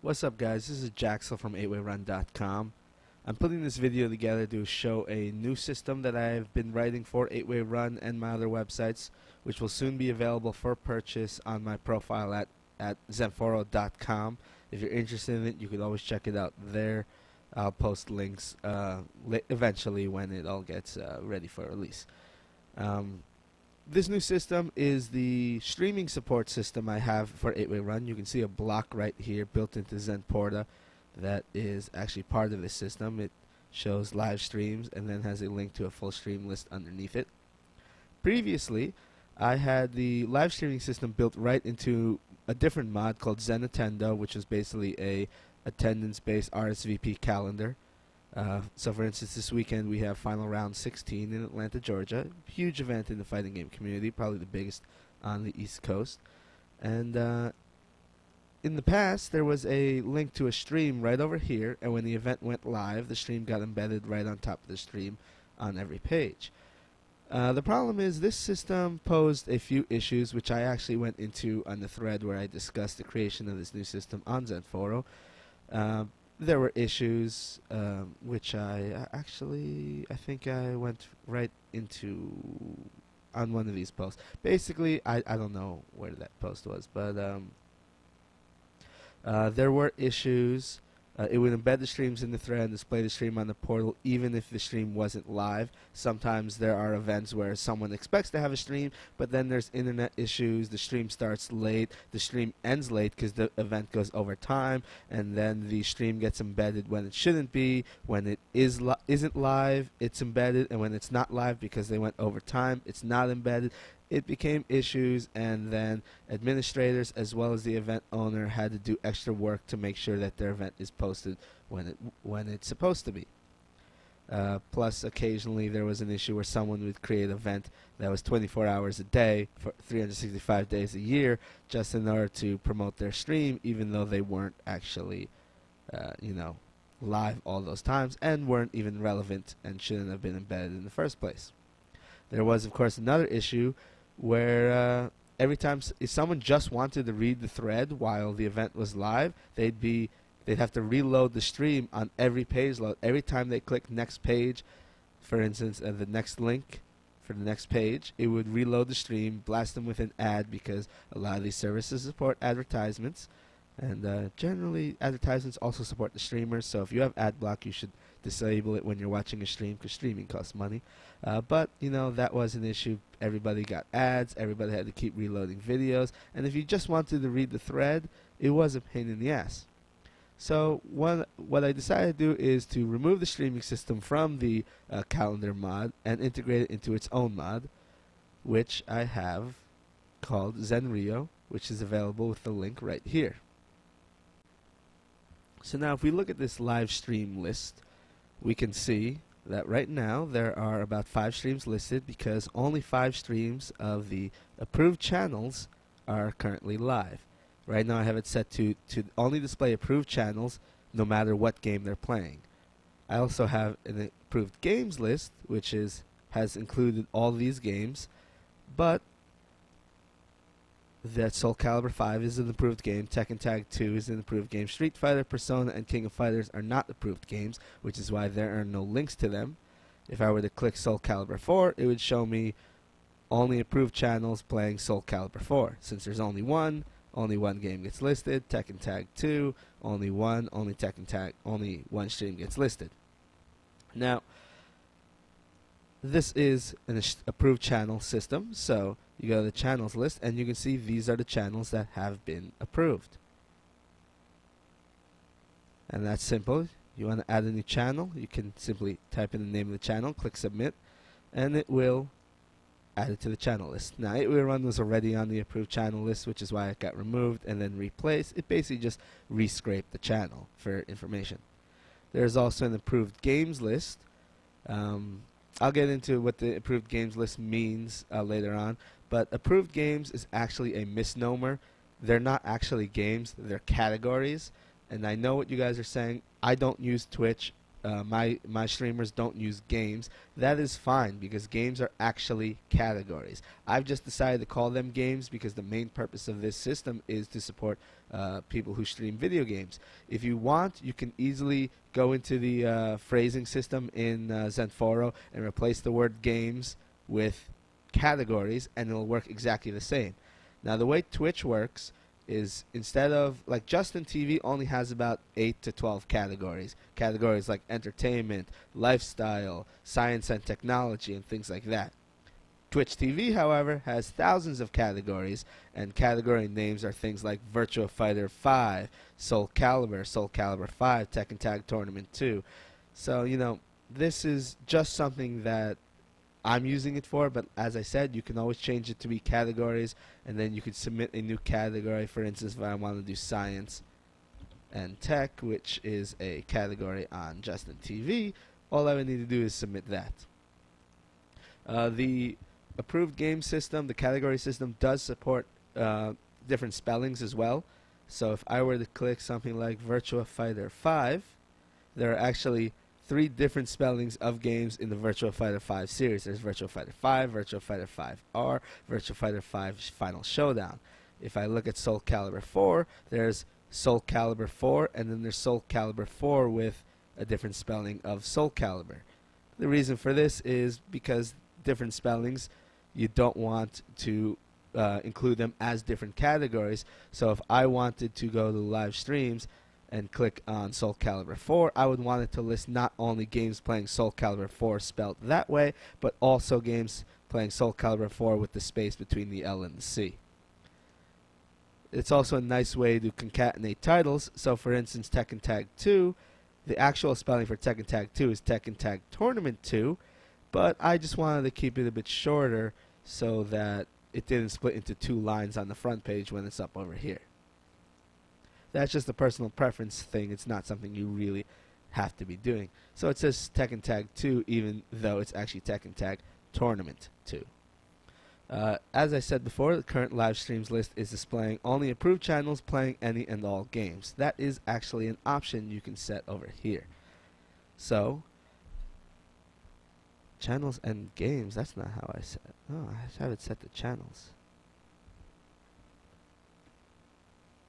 What's up, guys? This is Jaxel from 8wayrun.com. I'm putting this video together to show a new system that I've been writing for 8way Run and my other websites, which will soon be available for purchase on my profile at XenRio.com. If you're interested in it, you can always check it out there. I'll post links eventually when it all gets ready for release. This new system is the streaming support system I have for 8way Run. You can see a block right here built into XenPorta that is actually part of this system. It shows live streams and then has a link to a full stream list underneath it. Previously, I had the live streaming system built right into a different mod called XenAttendo, which is basically a attendance-based RSVP calendar. So for instance, this weekend we have Final Round 16 in Atlanta, Georgia. Huge event in the fighting game community, probably the biggest on the East Coast. And in the past, there was a link to a stream right over here, and when the event went live, the stream got embedded right on top of the stream on every page. The problem is this system posed a few issues, which I actually went into on the thread where I discussed the creation of this new system on XenRio. There were issues which I think I went right into on one of these posts. Basically, I don't know where that post was, but there were issues. It would embed the streams in the thread and display the stream on the portal even if the stream wasn't live. Sometimes there are events where someone expects to have a stream, but then there's internet issues. The stream starts late, the stream ends late because the event goes over time, and then the stream gets embedded when it shouldn't be. When it isn't live, it's embedded, and when it's not live because they went over time, it's not embedded. It became issues, and then administrators as well as the event owner had to do extra work to make sure that their event is posted when it's supposed to be. Plus, occasionally there was an issue where someone would create an event that was 24 hours a day for 365 days a year just in order to promote their stream, even though they weren't actually, live all those times and weren't even relevant and shouldn't have been embedded in the first place. There was, of course, another issue where every time if someone just wanted to read the thread while the event was live, they'd have to reload the stream on every page load. Every time they click next page, for instance, the next link for the next page, it would reload the stream, blast them with an ad because a lot of these services support advertisements, and generally advertisements also support the streamers. So if you have ad block, you should disable it when you're watching a stream because streaming costs money. But that was an issue. Everybody got ads, everybody had to keep reloading videos, and if you just wanted to read the thread, it was a pain in the ass. So what I decided to do is to remove the streaming system from the calendar mod and integrate it into its own mod, which I have called XenRio, which is available with the link right here. So now if we look at this live stream list, we can see that right now there are about 5 streams listed because only 5 streams of the approved channels are currently live. Right now I have it set to only display approved channels no matter what game they're playing. I also have an approved games list which has included all these games, but that Soul Calibur 5 is an approved game, Tekken Tag 2 is an approved game, Street Fighter, Persona, and King of Fighters are not approved games, which is why there are no links to them. If I were to click Soul Calibur 4, it would show me only approved channels playing Soul Calibur 4. Since there's only one game gets listed. Tekken Tag 2, only one stream gets listed. Now, this is an approved channel system, so you go to the channels list and you can see these are the channels that have been approved. And that's simple. You want to add a new channel, you can simply type in the name of the channel, click submit, and it will add it to the channel list. Now 8way Run was already on the approved channel list, which is why it got removed and then replaced. It basically just re-scraped the channel for information. There's also an approved games list. I'll get into what the approved games list means later on, but approved games is actually a misnomer. They're not actually games, they're categories. And I know what you guys are saying. I don't use Twitch. my streamers don't use games, that is fine because games are actually categories. I've just decided to call them games because the main purpose of this system is to support people who stream video games. If you want, you can easily go into the phrasing system in XenRio and replace the word games with categories, and it'll work exactly the same. Now, the way Twitch works is, instead of, like, Justin TV only has about 8 to 12 categories. Categories like entertainment, lifestyle, science and technology, and things like that. Twitch TV, however, has thousands of categories, and category names are things like Virtua Fighter 5, Soul Calibur 5, Tekken Tag Tournament 2. So, you know, this is just something that I'm using it for, but as I said, you can always change it to be categories, and then you could submit a new category. For instance, if I want to do science and tech, which is a category on Justin TV, all I would need to do is submit that. The approved game system, the category system, does support different spellings as well. So if I were to click something like Virtua Fighter 5, there are actually 3 different spellings of games in the Virtua Fighter 5 series. There's Virtua Fighter 5, Virtua Fighter 5R, Virtua Fighter 5 Final Showdown. If I look at Soul Calibur 4, there's Soul Calibur 4, and then there's Soul Calibur 4 with a different spelling of Soul Calibur. The reason for this is because different spellings, you don't want to include them as different categories. So if I wanted to go to live streams and click on Soul Calibur 4, I would want it to list not only games playing Soul Calibur 4 spelled that way, but also games playing Soul Calibur 4 with the space between the L and the C. It's also a nice way to concatenate titles. So for instance, Tekken Tag 2, the actual spelling for Tekken Tag 2 is Tekken Tag Tournament 2, but I just wanted to keep it a bit shorter so that it didn't split into 2 lines on the front page when it's up over here. That's just a personal preference thing. It's not something you really have to be doing. So it says Tekken Tag 2, even though it's actually Tekken Tag Tournament 2. As I said before, the current live streams list is displaying only approved channels playing any and all games. That is actually an option you can set over here. So, channels and games, that's not how I set it. Oh, I have it set to channels.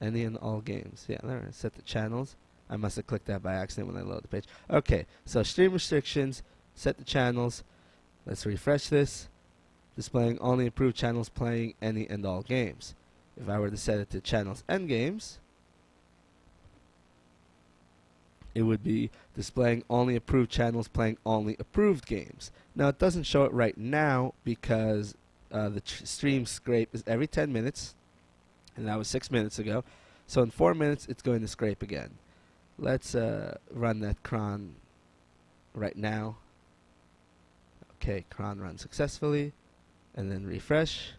Any and all games. Yeah, there, set the channels. I must have clicked that by accident when I load the page. Okay, so stream restrictions, set the channels. Let's refresh this. Displaying only approved channels playing any and all games. If I were to set it to channels and games, it would be displaying only approved channels playing only approved games. Now, it doesn't show it right now because the stream scrape is every 10 minutes. And that was 6 minutes ago. So in 4 minutes, it's going to scrape again. Let's run that cron right now. Okay, cron run successfully. And then refresh.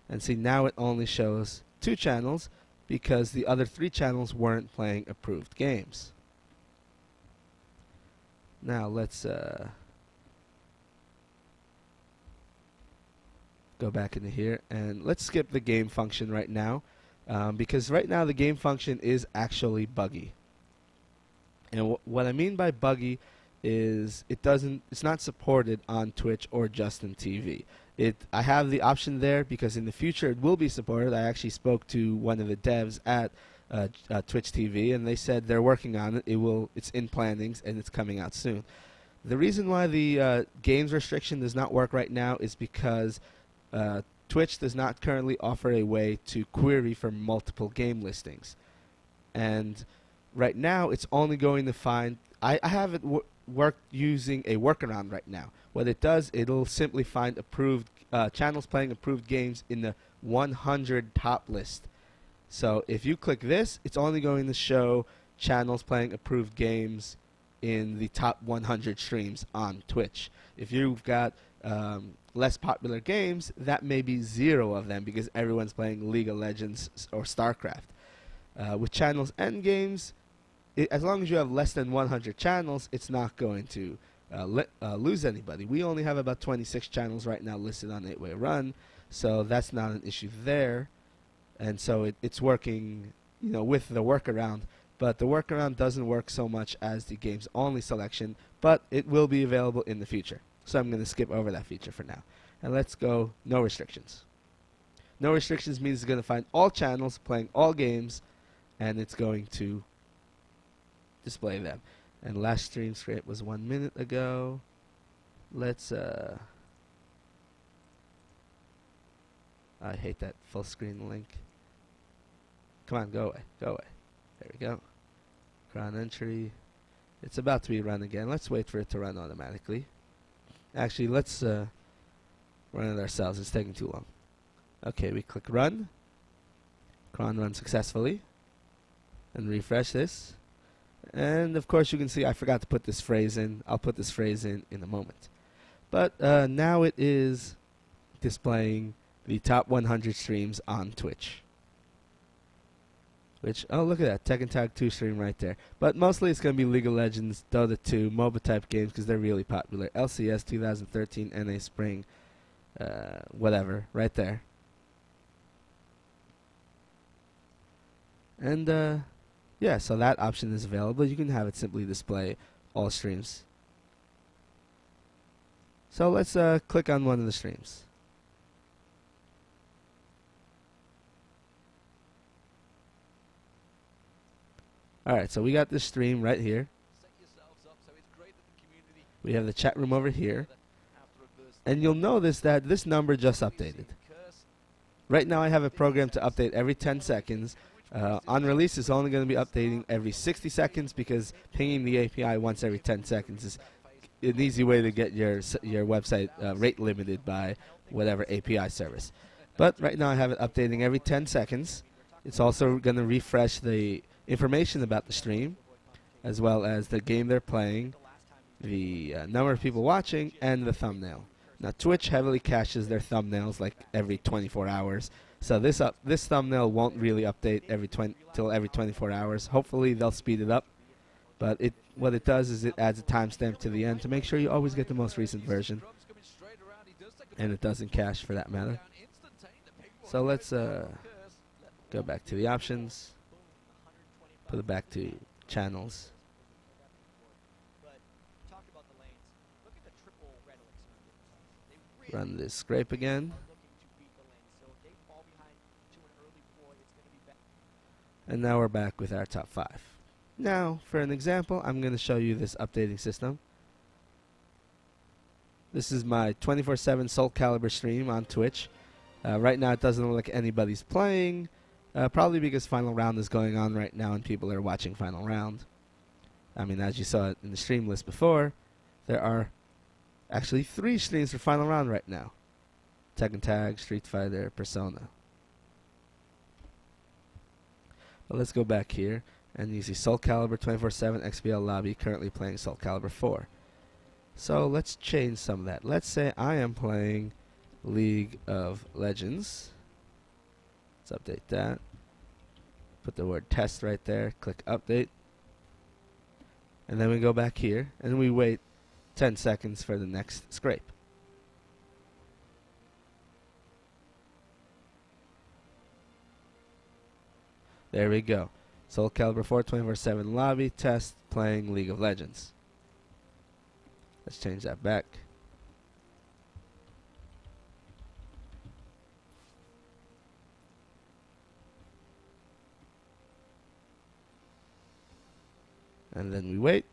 And see, now it only shows 2 channels because the other 3 channels weren't playing approved games. Now let's go back into here. And let's skip the game function right now. Because right now the game function is actually buggy. And what I mean by buggy is it's not supported on Twitch or Justin TV. I have the option there because in the future it will be supported. I actually spoke to one of the devs at Twitch TV, and they said they're working on it. It's in plannings and it's coming out soon. The reason why the games restriction does not work right now is because Twitch does not currently offer a way to query for multiple game listings. And right now, it's only going to find... I have it worked using a workaround right now. What it does, it'll simply find approved channels playing approved games in the 100 top list. So if you click this, it's only going to show channels playing approved games in the top 100 streams on Twitch. If you've got less popular games, that may be 0 of them because everyone's playing League of Legends or StarCraft. With channels and games, as long as you have less than 100 channels, it's not going to lose anybody. We only have about 26 channels right now listed on 8-Way Run, so that's not an issue there. And so it's working, with the workaround. but the workaround doesn't work so much as the games only selection, but it will be available in the future. So I'm going to skip over that feature for now. And let's go no restrictions. No restrictions means it's going to find all channels playing all games, and it's going to display them. And last stream scrape was 1 minute ago. Let's I hate that full screen link. Come on, go away, go away. There we go. Crown entry. It's about to be run again. Let's wait for it to run automatically. Actually, let's run it ourselves. It's taking too long. Okay, we click run. Cron run successfully. And refresh this. And of course you can see I forgot to put this phrase in. I'll put this phrase in a moment. But now it is displaying the top 100 streams on Twitch. Which, oh look at that, Tekken Tag 2 stream right there. But mostly it's going to be League of Legends, Dota 2, MOBA type games because they're really popular. LCS 2013, NA Spring, whatever, right there. And yeah, so that option is available. You can have it simply display all streams. So let's click on one of the streams. Alright, so we got this stream right here. We have the chat room over here. And you'll notice that this number just updated. Right now I have a program to update every 10 seconds. On release it's only going to be updating every 60 seconds because pinging the API once every 10 seconds is an easy way to get your website rate limited by whatever API service. But right now I have it updating every 10 seconds. It's also going to refresh the information about the stream, as well as the game they're playing, the number of people watching, and the thumbnail. Now Twitch heavily caches their thumbnails like every 24 hours, so this thumbnail won't really update till every 24 hours. Hopefully they'll speed it up, but what it does is it adds a timestamp to the end to make sure you always get the most recent version, and it doesn't cache for that matter. So let's go back to the options. Put it back to channels. Run this scrape again. And now we're back with our top 5. Now, for an example, I'm going to show you this updating system. This is my 24/7 Soul Calibur stream on Twitch. Right now it doesn't look like anybody's playing. Probably because Final Round is going on right now and people are watching Final Round. I mean, as you saw in the stream list before, there are actually 3 streams for Final Round right now. Tekken Tag, Street Fighter, Persona. But let's go back here, and you see Soul Calibur 24/7 XBL Lobby currently playing Soul Calibur 4. So let's change some of that. Let's say I am playing League of Legends. Let's update that. Put the word test right there. Click update. And then we go back here and we wait 10 seconds for the next scrape. There we go. Soul Calibur 4 24/7 lobby test playing League of Legends. Let's change that back. And then we wait,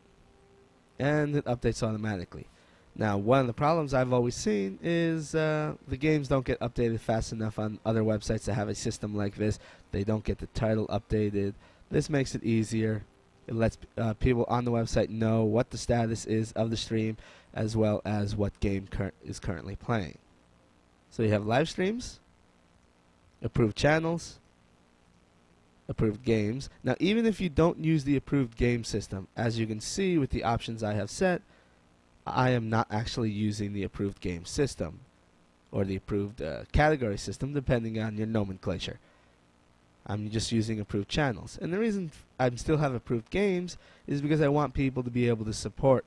and it updates automatically. Now, one of the problems I've always seen is the games don't get updated fast enough on other websites that have a system like this. They don't get the title updated. This makes it easier. It lets people on the website know what the status is of the stream, as well as what game is currently playing. So you have live streams, approved channels, approved games. Now, even if you don't use the approved game system, as you can see with the options I have set, I am not actually using the approved game system or the approved category system, depending on your nomenclature. I'm just using approved channels. And the reason I still have approved games is because I want people to be able to sort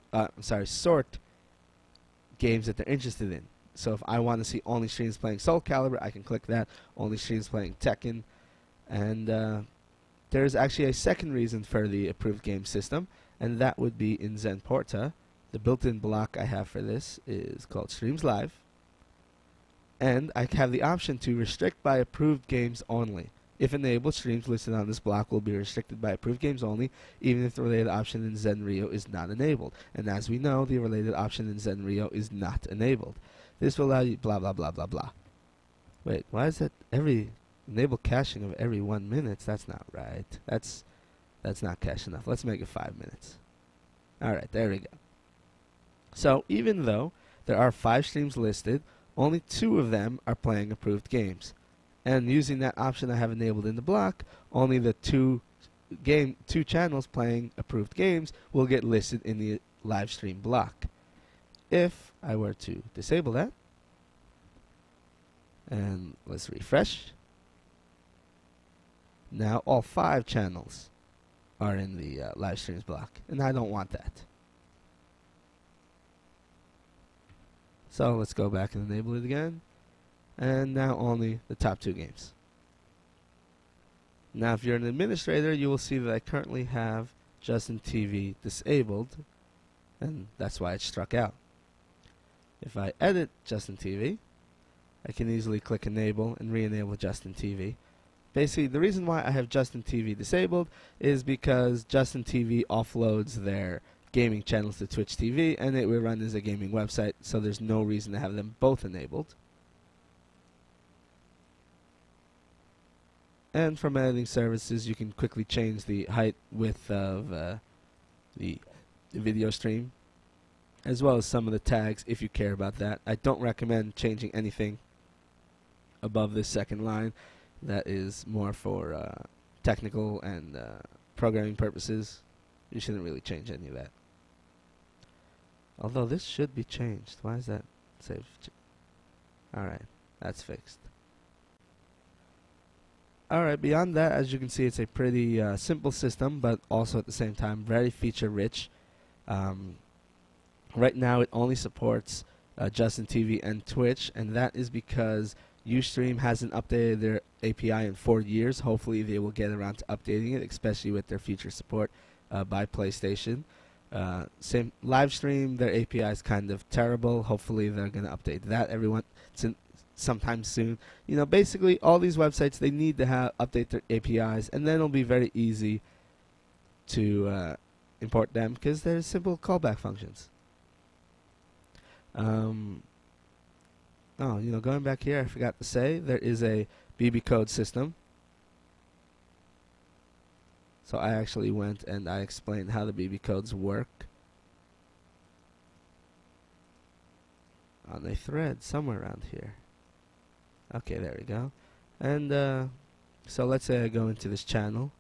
games that they're interested in. So if I want to see only streams playing Soul Calibur, I can click that. Only streams playing Tekken. And There's actually a second reason for the approved game system, and that would be in XenPorta. The built-in block I have for this is called Streams Live, and I have the option to restrict by approved games only. If enabled, streams listed on this block will be restricted by approved games only, even if the related option in XenRio is not enabled. And as we know, the related option in XenRio is not enabled. This will allow you blah blah blah blah blah. Wait, why is that enable caching of every 1 minute? That's not right. That's not cache enough. Let's make it 5 minutes. Alright, there we go. So even though there are 5 streams listed, only 2 of them are playing approved games. And using that option I have enabled in the block, only the two channels playing approved games will get listed in the live stream block. If I were to disable that, and let's refresh, now all 5 channels are in the live streams block, and I don't want that. So let's go back and enable it again. And now only the top 2 games. Now if you're an administrator, you will see that I currently have Justin TV disabled, and that's why it's struck out. If I edit Justin TV, I can easily click enable and re-enable Justin TV. Basically, the reason why I have Justin TV disabled is because Justin TV offloads their gaming channels to Twitch TV, and it will run as a gaming website, so there's no reason to have them both enabled. And from editing services, you can quickly change the height, width of the video stream, as well as some of the tags if you care about that. I don't recommend changing anything above this second line. That is more for technical and programming purposes. You shouldn't really change any of that. Although this should be changed. Why is that saved? Alright, that's fixed. Alright, beyond that, as you can see, it's a pretty simple system, but also at the same time very feature rich. Right now it only supports Justin TV and Twitch, and that is because Ustream hasn't updated their API in 4 years. Hopefully they will get around to updating it, especially with their future support by PlayStation. Same Livestream, their API is kind of terrible. Hopefully they're going to update that sometime soon. You know, basically all these websites, they need to update their APIs, and then it'll be very easy to import them because they're simple callback functions. Oh, you know, going back here, I forgot to say there is a BB code system. So I actually went and I explained how the BB codes work on a thread somewhere around here. Okay, there we go. And so let's say I go into this channel.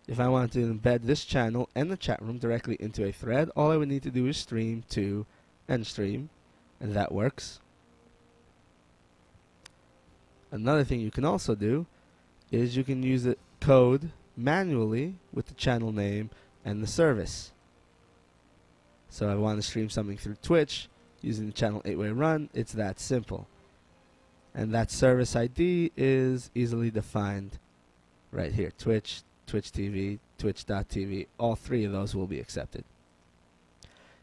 If I want to embed this channel and the chat room directly into a thread, all I would need to do is stream to endstream, and that works. Another thing you can also do is you can use the code manually with the channel name and the service. So I want to stream something through Twitch using the channel 8-way run. It's that simple. And that service ID is easily defined right here. Twitch, Twitch TV, Twitch.tv. All 3 of those will be accepted.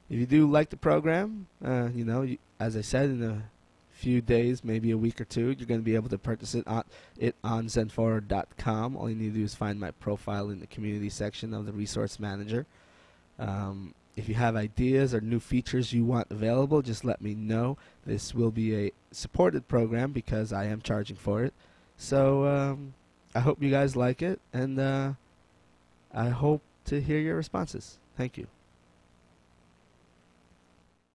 If you do like the program, you know, as I said, in a few days, maybe a week or 2, you're going to be able to purchase it on XenRio.com. All you need to do is find my profile in the community section of the resource manager. If you have ideas or new features you want available, just let me know. This will be a supported program because I am charging for it. So I hope you guys like it, and I hope to hear your responses. Thank you.